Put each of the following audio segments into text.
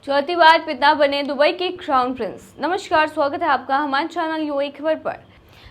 चौथी बार पिता बने दुबई के क्राउन प्रिंस। नमस्कार, स्वागत है आपका हमारे चैनल यूएई खबर पर।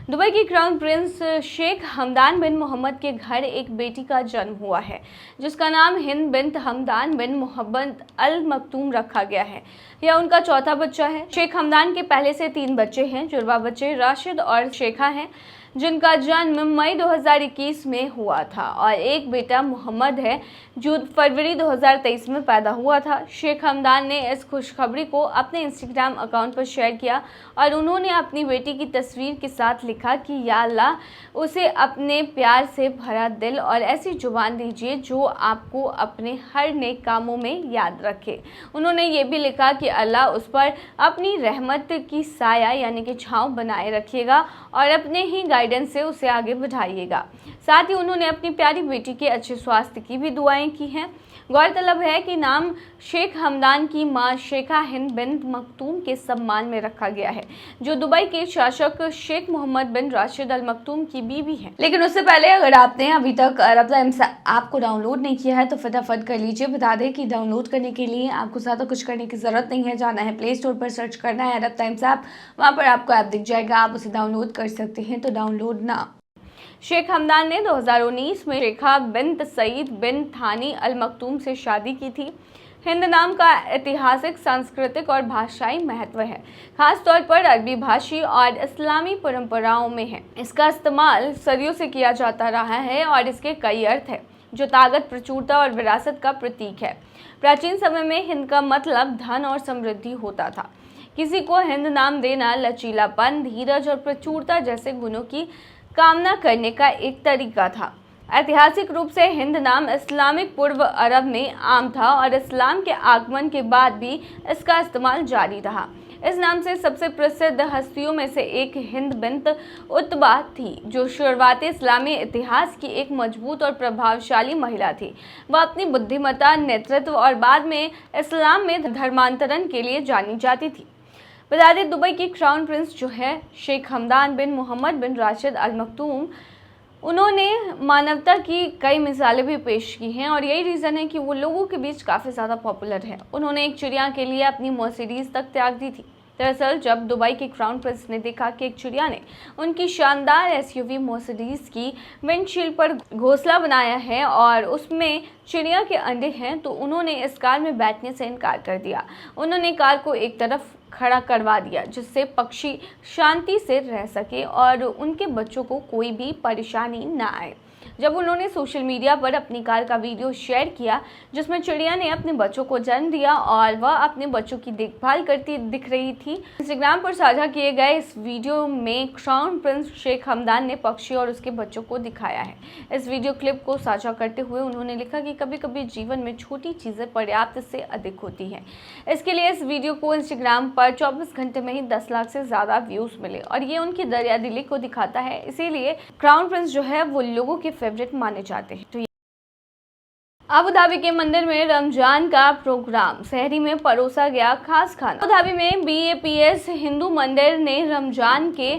दुबई के क्राउन प्रिंस शेख हमदान बिन मोहम्मद के घर एक बेटी का जन्म हुआ है, जिसका नाम हिंद बिन्त हमदान बिन मोहम्मद अल मक्तूम रखा गया है। यह उनका चौथा बच्चा है। शेख हमदान के पहले से 3 बच्चे हैं। जुड़वा बच्चे राशिद और शेखा हैं, जिनका जन्म मई 2021 में हुआ था, और एक बेटा मोहम्मद है जो फरवरी 2023 में पैदा हुआ था। शेख हमदान ने इस खुशखबरी को अपने इंस्टाग्राम अकाउंट पर शेयर किया और उन्होंने अपनी बेटी की तस्वीर के साथ लिखा कि या अल्लाह, उसे अपने प्यार से भरा दिल और ऐसी जुबान दीजिए जो आपको अपने हर नेक कामों में याद रखे। उन्होंने ये भी लिखा कि अल्लाह उस पर अपनी रहमत की साया यानी कि छांव बनाए रखिएगा और अपने ही गाइडेंस से उसे आगे बढ़ाइएगा। साथ ही उन्होंने अपनी प्यारी बेटी के अच्छे स्वास्थ्य की भी दुआएं की हैं। गौरतलब है कि नाम शेख हमदान की मां शेखा हिंद बिन मक्तूम के सम्मान में रखा गया है, जो दुबई के शासक शेख मोहम्मद बिन राशिद अल मक्तूम की बीवी है। लेकिन उससे पहले अगर आपने अभी तक अरब टाइम्स ऐप को डाउनलोड नहीं किया है तो फटाफट कर लीजिए। बता दें कि डाउनलोड करने के लिए आपको ज़्यादा कुछ करने की जरूरत नहीं है। जाना है प्ले स्टोर पर, सर्च करना है अरब टाइम्स ऐप, वहाँ पर आपको ऐप दिख जाएगा, आप उसे डाउनलोड कर सकते हैं। तो डाउनलोड ना। शेख हमदान ने 2019 में शेखा बिन्त सईद बिन थानी अल मक्तूम से शादी की थी। हिंद नाम का ऐतिहासिक, सांस्कृतिक और भाषाई महत्व है, खास तौर पर अरबी भाषी और इस्लामी परंपराओं में है। इसका इस्तेमाल सदियों से किया जाता रहा है और इसके कई अर्थ हैं, जो ताकत, प्रचुरता और विरासत का प्रतीक है। प्राचीन समय में हिंद का मतलब धन और समृद्धि होता था। किसी को हिंद नाम देना लचीलापन, धीरज और प्रचुरता जैसे गुणों की कामना करने का एक तरीका था। ऐतिहासिक रूप से हिंद नाम इस्लामिक पूर्व अरब में आम था और इस्लाम के आगमन के बाद भी इसका इस्तेमाल जारी रहा। इस नाम से सबसे प्रसिद्ध हस्तियों में से एक हिंद बिन्त उतबा थी, जो शुरुआती इस्लामी इतिहास की एक मजबूत और प्रभावशाली महिला थी। वह अपनी बुद्धिमत्ता, नेतृत्व और बाद में इस्लाम में धर्मांतरण के लिए जानी जाती थी। बता दें, दुबई की क्राउन प्रिंस जो है शेख हमदान बिन मोहम्मद बिन राशिद अल मक्तूम, उन्होंने मानवता की कई मिसालें भी पेश की हैं और यही रीज़न है कि वो लोगों के बीच काफ़ी ज़्यादा पॉपुलर है। उन्होंने एक चिड़िया के लिए अपनी मर्सिडीज़ तक त्याग दी थी। दरअसल जब दुबई के क्राउन प्रिंस ने देखा कि एक चिड़िया ने उनकी शानदार एसयूवी मर्सिडीज की विंडशील्ड पर घोंसला बनाया है और उसमें चिड़िया के अंडे हैं, तो उन्होंने इस कार में बैठने से इनकार कर दिया। उन्होंने कार को एक तरफ खड़ा करवा दिया, जिससे पक्षी शांति से रह सके और उनके बच्चों को कोई भी परेशानी ना आए। जब उन्होंने सोशल मीडिया पर अपनी कार का वीडियो शेयर किया, जिसमें चिड़िया ने अपने बच्चों को जन्म दिया और वह अपने बच्चों की देखभाल करती दिख रही थी, इंस्टाग्राम पर साझा किए गए इस वीडियो में क्राउन प्रिंस शेख हमदान ने पक्षी और उसके बच्चों को दिखाया है। इस वीडियो क्लिप को साझा करते हुए उन्होंने लिखा कि कभी कभी जीवन में छोटी चीज़ें पर्याप्त से अधिक होती हैं। इसके लिए इस वीडियो को इंस्टाग्राम पर 24 घंटे में ही 10 लाख से ज़्यादा व्यूज़ मिले और ये उनकी दरियादिली को दिखाता है। इसीलिए क्राउन प्रिंस जो है वो लोगों के फेवरेट माने जाते हैं। तो अबू धाबी के मंदिर में रमजान का प्रोग्राम, सहरी में परोसा गया खास खाना। अबू धाबी में BAPS हिंदू मंदिर ने रमजान के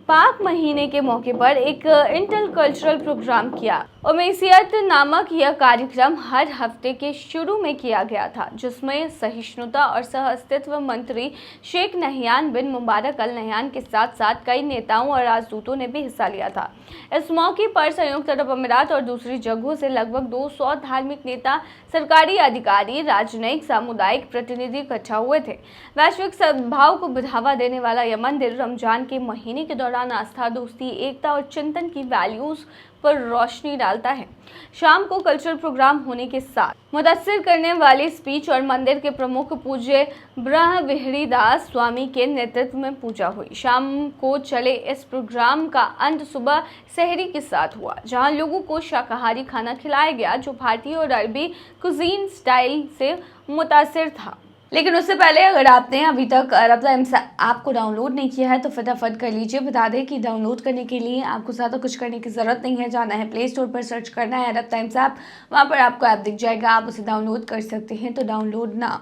पाक महीने के मौके पर एक इंटरकल्चरल प्रोग्राम किया। उमैसियत नामक यह कार्यक्रम हर हफ्ते के शुरू में किया गया था, जिसमें सहिष्णुता और सह अस्तित्व मंत्री शेख नहियान बिन मुबारक अल नहियान के साथ साथ कई नेताओं और राजदूतों ने भी हिस्सा लिया था। इस मौके पर संयुक्त अरब अमीरात और दूसरी जगहों से लगभग 200 धार्मिक नेता, सरकारी अधिकारी, राजनयिक, सामुदायिक प्रतिनिधि इकट्ठा हुए थे। वैश्विक सद्भाव को बढ़ावा देने वाला यह मंदिर रमजान के महीने के दौरान आस्था, दोस्ती, एकता और चिंतन की वैल्यूज पर रोशनी डालता है। शाम को कल्चरल प्रोग्राम होने के साथ मुतासिर करने वाली स्पीच और मंदिर के प्रमुख पूज्य ब्रह्मविहरीदास स्वामी के नेतृत्व में पूजा हुई। शाम को चले इस प्रोग्राम का अंत सुबह सहरी के साथ हुआ, जहां लोगों को शाकाहारी खाना खिलाया गया, जो भारतीय और अरबी कुजीन स्टाइल से मुतासिर था। लेकिन उससे पहले अगर आपने अभी तक अरब टाइम्स ऐप को डाउनलोड नहीं किया है तो फटाफट कर लीजिए। बता दें कि डाउनलोड करने के लिए आपको ज़्यादा कुछ करने की ज़रूरत नहीं है। जाना है प्ले स्टोर पर, सर्च करना है अरब टाइम्स ऐप, वहाँ पर आपको ऐप दिख जाएगा, आप उसे डाउनलोड कर सकते हैं। तो डाउनलोड ना।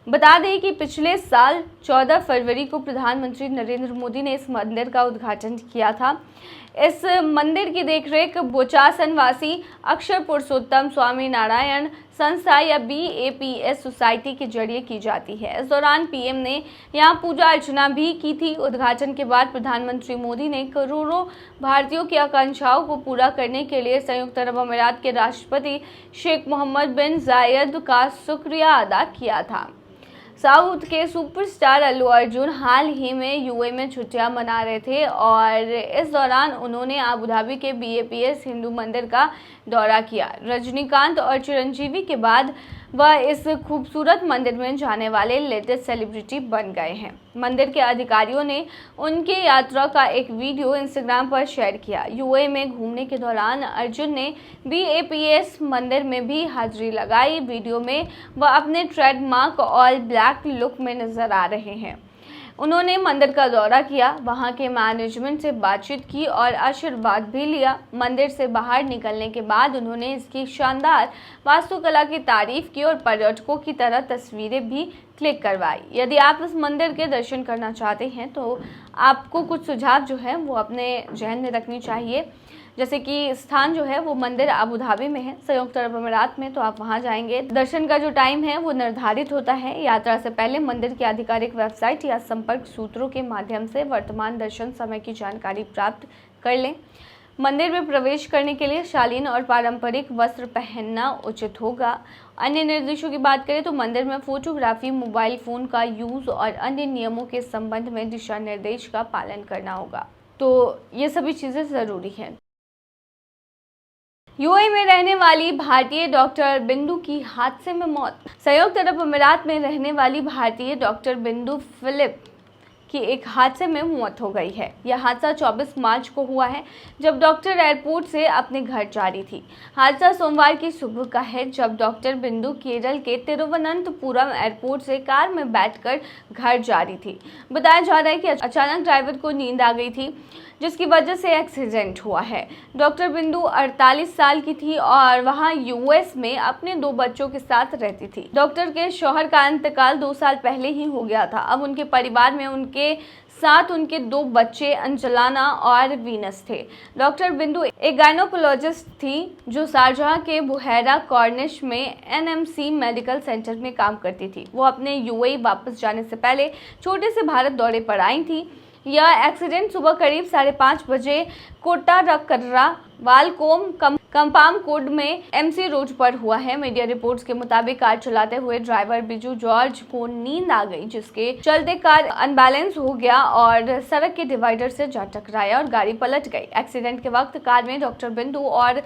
बता दें कि पिछले साल 14 फरवरी को प्रधानमंत्री नरेंद्र मोदी ने इस मंदिर का उद्घाटन किया था। इस मंदिर की देखरेख बोचासन वासी अक्षर पुरुषोत्तम स्वामी नारायण संस्था या BAPS सोसाइटी के जरिए की जाती है। इस दौरान पीएम ने यहाँ पूजा अर्चना भी की थी। उद्घाटन के बाद प्रधानमंत्री मोदी ने करोड़ों भारतीयों की आकांक्षाओं को पूरा करने के लिए संयुक्त अरब अमीरात के राष्ट्रपति शेख मोहम्मद बिन जायद का शुक्रिया अदा किया था। साउथ के सुपरस्टार अल्लू अर्जुन हाल ही में यूएई में छुट्टियां मना रहे थे और इस दौरान उन्होंने अबू धाबी के BAPS हिंदू मंदिर का दौरा किया। रजनीकांत और चिरंजीवी के बाद वह इस खूबसूरत मंदिर में जाने वाले लेटेस्ट सेलिब्रिटी बन गए हैं। मंदिर के अधिकारियों ने उनकी यात्रा का एक वीडियो इंस्टाग्राम पर शेयर किया। यूएई में घूमने के दौरान अर्जुन ने BAPS मंदिर में भी हाजिरी लगाई। वीडियो में वह अपने ट्रेडमार्क ऑल ब्लैक लुक में नजर आ रहे हैं। उन्होंने मंदिर का दौरा किया, वहां के मैनेजमेंट से बातचीत की और आशीर्वाद भी लिया। मंदिर से बाहर निकलने के बाद उन्होंने इसकी शानदार वास्तुकला की तारीफ की और पर्यटकों की तरह तस्वीरें भी क्लिक करवाई। यदि आप इस मंदिर के दर्शन करना चाहते हैं तो आपको कुछ सुझाव जो है वो अपने जहन में रखनी चाहिए। जैसे कि स्थान जो है वो मंदिर अबू धाबी में है, संयुक्त अरब अमीरात में, तो आप वहां जाएंगे। दर्शन का जो टाइम है वो निर्धारित होता है। यात्रा से पहले मंदिर की आधिकारिक वेबसाइट या संपर्क सूत्रों के माध्यम से वर्तमान दर्शन समय की जानकारी प्राप्त कर लें। मंदिर में प्रवेश करने के लिए शालीन और पारंपरिक वस्त्र पहनना उचित होगा। अन्य निर्देशों की बात करें तो मंदिर में फोटोग्राफी, मोबाइल फोन का यूज और अन्य नियमों के संबंध में दिशा निर्देश का पालन करना होगा। तो ये सभी चीजें जरूरी हैं। यूएई में रहने वाली भारतीय डॉक्टर बिंदु की हादसे में मौत। संयुक्त अरब अमीरात में रहने वाली भारतीय डॉक्टर बिंदु फिलिप की एक हादसे में मौत हो गई है। यह हादसा 24 मार्च को हुआ है, जब डॉक्टर एयरपोर्ट से अपने घर जा रही थी। हादसा सोमवार की सुबह का है, जब डॉक्टर बिंदु केरल के तिरुवनंतपुरम एयरपोर्ट से कार में बैठकर घर जा रही थी। बताया जा रहा है कि अचानक ड्राइवर को नींद आ गई थी, जिसकी वजह से एक्सीडेंट हुआ है। डॉक्टर बिंदु 48 साल की थी और वहां यूएस में अपने 2 बच्चों के साथ रहती थी। डॉक्टर के शौहर का इंतकाल 2 साल पहले ही हो गया था। अब उनके परिवार में उनके साथ उनके 2 बच्चे अंजलाना और वीनस थे। डॉक्टर बिंदु एक गायनोकोलॉजिस्ट थी जो शारजाह के बुहैरा कॉर्निश में NMC मेडिकल सेंटर में काम करती थी। वो अपने यूएई वापस जाने से पहले छोटे से भारत दौरे पर आई थी। यह एक्सीडेंट सुबह करीब 5:30 बजे कोट्टारकर्रा वालकोम कंपाम कोड में MC रोड पर हुआ है। मीडिया रिपोर्ट्स के मुताबिक कार चलाते हुए ड्राइवर बिजू जॉर्ज को नींद आ गई, जिसके चलते कार अनबैलेंस हो गया और सड़क के डिवाइडर से जा टकराया और गाड़ी पलट गई। एक्सीडेंट के वक्त कार में डॉक्टर बिंदु और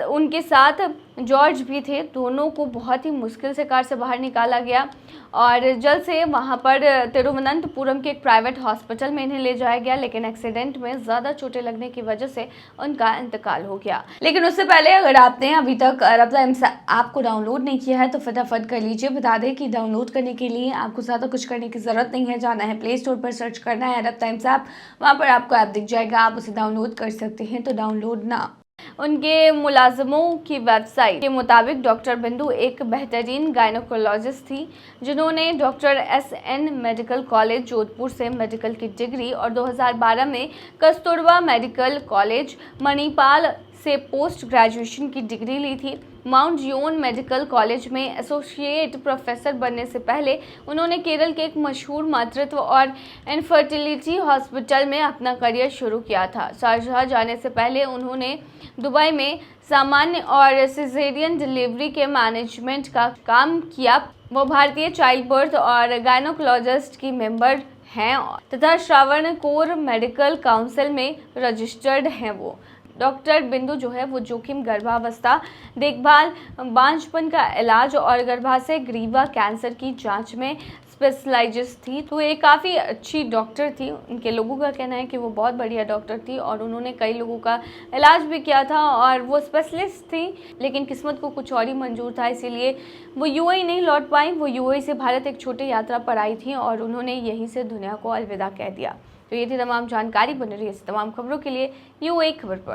उनके साथ जॉर्ज भी थे। दोनों को बहुत ही मुश्किल से कार से बाहर निकाला गया और जल्द से वहां पर तिरुवनंतपुरम के एक प्राइवेट हॉस्पिटल में इन्हें ले जाया गया, लेकिन एक्सीडेंट में ज्यादा चोटें लगने की वजह से उनका इंतकाल हो गया। लेकिन उससे पहले अगर आपने अभी तक अरब टाइम्स ऐप को डाउनलोड नहीं किया है तो फटाफट कर लीजिए। बता दें कि डाउनलोड करने के लिए आपको ज़्यादा कुछ करने की ज़रूरत नहीं है। जाना है प्ले स्टोर पर, सर्च करना है अरब टाइम्स ऐप, वहाँ पर आपको ऐप दिख जाएगा, आप उसे डाउनलोड कर सकते हैं। तो डाउनलोड ना। उनके मुलाजमों की वेबसाइट के मुताबिक डॉक्टर बिंदु एक बेहतरीन गायनोकोलॉजिस्ट थी, जिन्होंने doctor SN medical college Jodhpur से मेडिकल की डिग्री और 2012 में कस्तूरबा मेडिकल कॉलेज मणिपाल से पोस्ट ग्रेजुएशन की डिग्री ली थी। माउंट जियोन मेडिकल कॉलेज में एसोसिएट प्रोफेसर बनने से पहले उन्होंने केरल के एक मशहूर मातृत्व और इनफर्टिलिटी हॉस्पिटल में अपना करियर शुरू किया था। शारजाह जाने से पहले उन्होंने दुबई में सामान्य और सिजेरियन डिलीवरी के मैनेजमेंट का काम किया। वो भारतीय चाइल्ड बर्थ और गायनोकोलॉजिस्ट की मेंबर हैं तथा श्रावणकोर मेडिकल काउंसिल में रजिस्टर्ड हैं। वो डॉक्टर बिंदु जो है वो जोखिम गर्भावस्था देखभाल, बांझपन का इलाज और गर्भाशय ग्रीवा कैंसर की जांच में स्पेशलाइजिस्ट थी। तो ये काफ़ी अच्छी डॉक्टर थी। उनके लोगों का कहना है कि वो बहुत बढ़िया डॉक्टर थी और उन्होंने कई लोगों का इलाज भी किया था और वो स्पेशलिस्ट थी, लेकिन किस्मत को कुछ और ही मंजूर था, इसीलिए वो यूएई नहीं लौट पाई। वो यूएई से भारत एक छोटी यात्रा पर आई थी और उन्होंने यहीं से दुनिया को अलविदा कह दिया। तो ये थी तमाम जानकारी। बनी रही इस तमाम खबरों के लिए यूएई खबर पर।